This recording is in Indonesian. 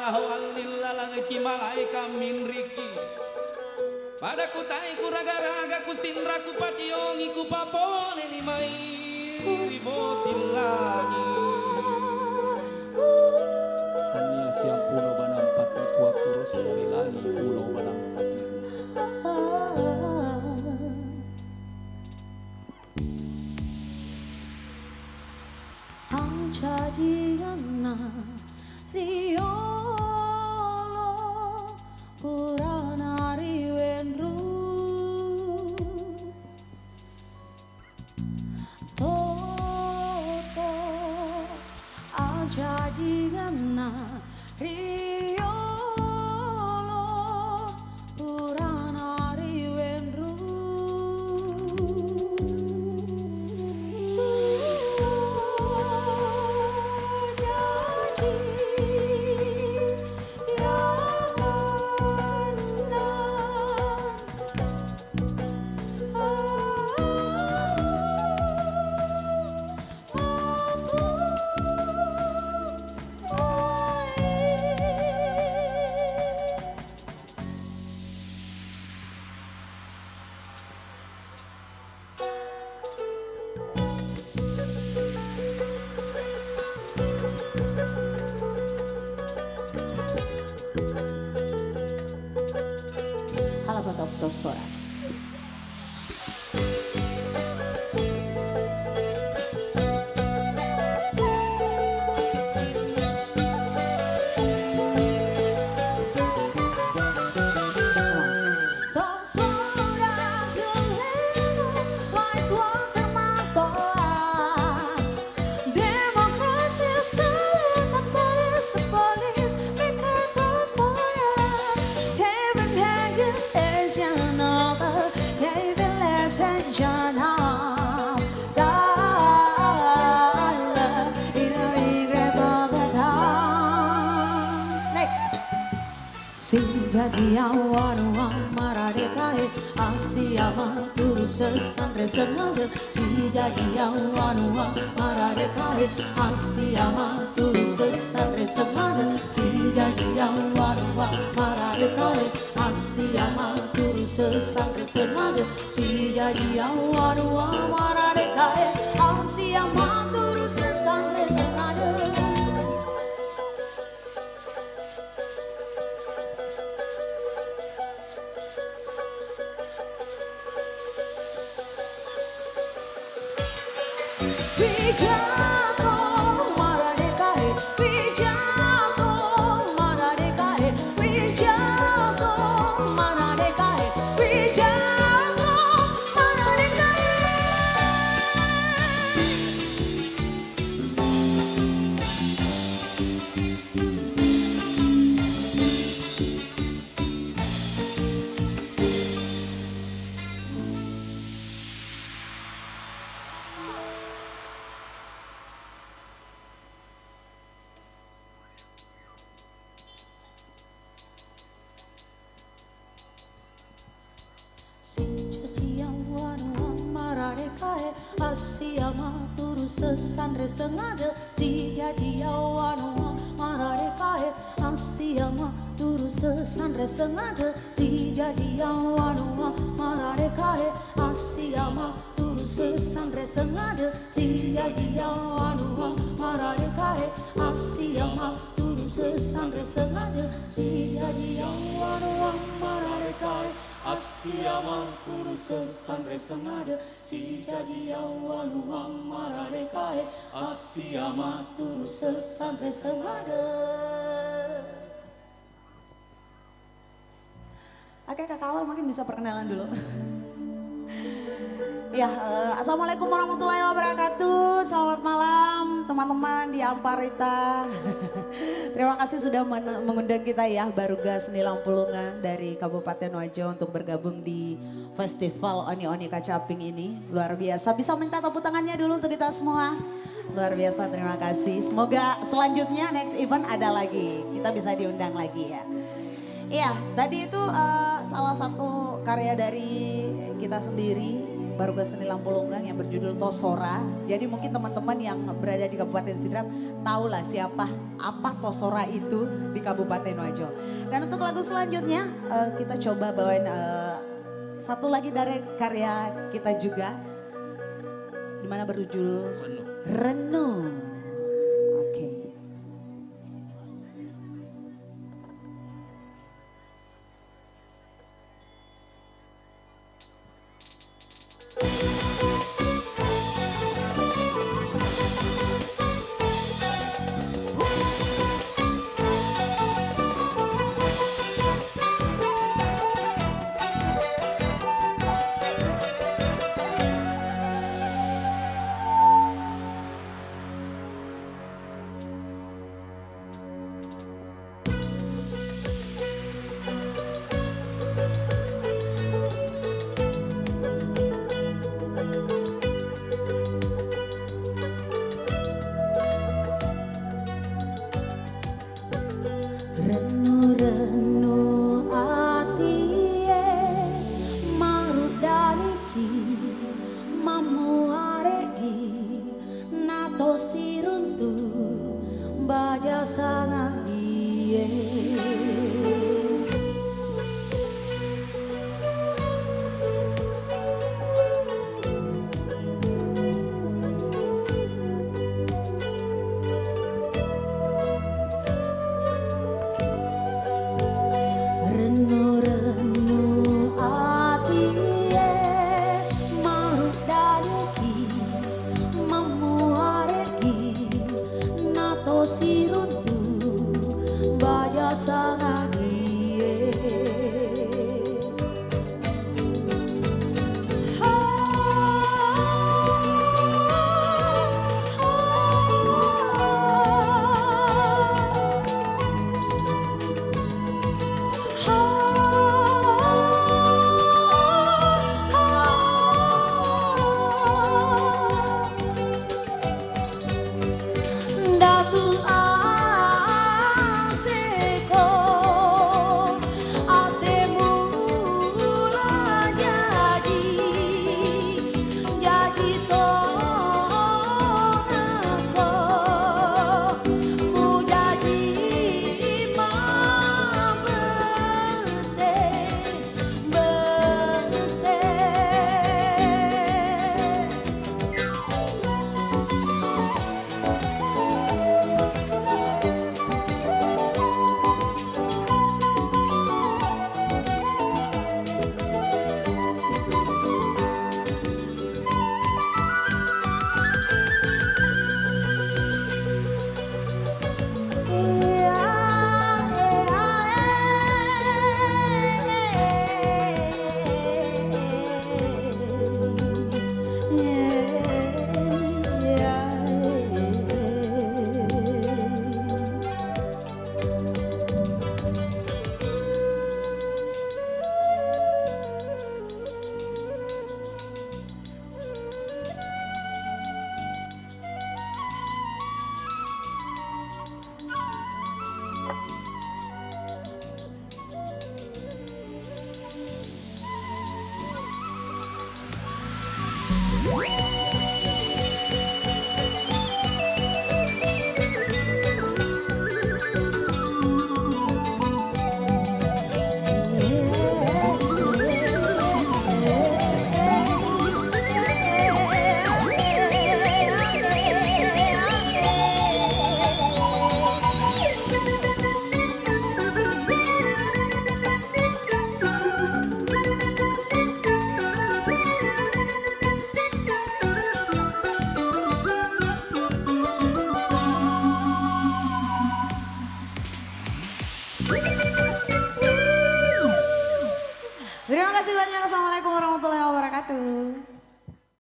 sahwal lillalang kimalaika min riki. Pada kutai ku raga-raga ku sindra ku patiyongi ku papone ni mai ribotil lagi. Hanya siang puno banampat kuat kurus dari lagi pulau banampat. Jadiana riolo purana riwenru toto jadiana riolo purana riwenru. Halo Bapak Sora. Si jadi awan maradekae asiama turu sesandre sengaja. Si jadi awan maradekae asiama turu sesandre sengaja. Si jadi awan maradekae asiama turu sesandre sengaja. Si jadi awan maradekae asiama turu sesandre sengaja. Pijato maradekae, pijato maradekae, pijato maradekae, pijato maradekae. Asiama turu sesandre sengaja. Si jadi awan maradekae asiama turu sesandre sengaja. Si jadi awan maradekae asiama turu sesandre sengaja. Si jadi awan maradekae asiama turu sesandre sengaja. Si jadi awan maradekae asiama turu sesandre sengaja. Si jadi awan maradekae asiama turu sesandre sengaja. Oke, Kak Awal mungkin bisa perkenalan dulu. Ya, assalamualaikum warahmatullahi wabarakatuh. Selamat malam teman-teman di Amparita. Terima kasih sudah mengundang kita ya, Baruga Seni Lampulungan dari Kabupaten Wajo untuk bergabung di Festival Oni Oni Kacaping ini. Luar biasa, bisa minta tepuk tangannya dulu untuk kita semua. Luar biasa, terima kasih. Semoga selanjutnya next event ada lagi, kita bisa diundang lagi ya. Iya, tadi itu salah satu karya dari kita sendiri Baruga Seni Lampulunggang yang berjudul Tosora. Jadi mungkin teman-teman yang berada di Kabupaten Sidrap tahulah siapa apa Tosora itu di Kabupaten Wajo. Dan untuk lagu selanjutnya kita coba bawain satu lagi dari karya kita juga. Dimana berjudul Renung. Oke. Renu-renu atie marudaliki mamuareki nato siruntu baja sangat die. Renu-renu atie marudaliki mamuareki nato siruntu baja sangat die. Datu aseko asemu la jadi to nako ku jadi bese. Woo!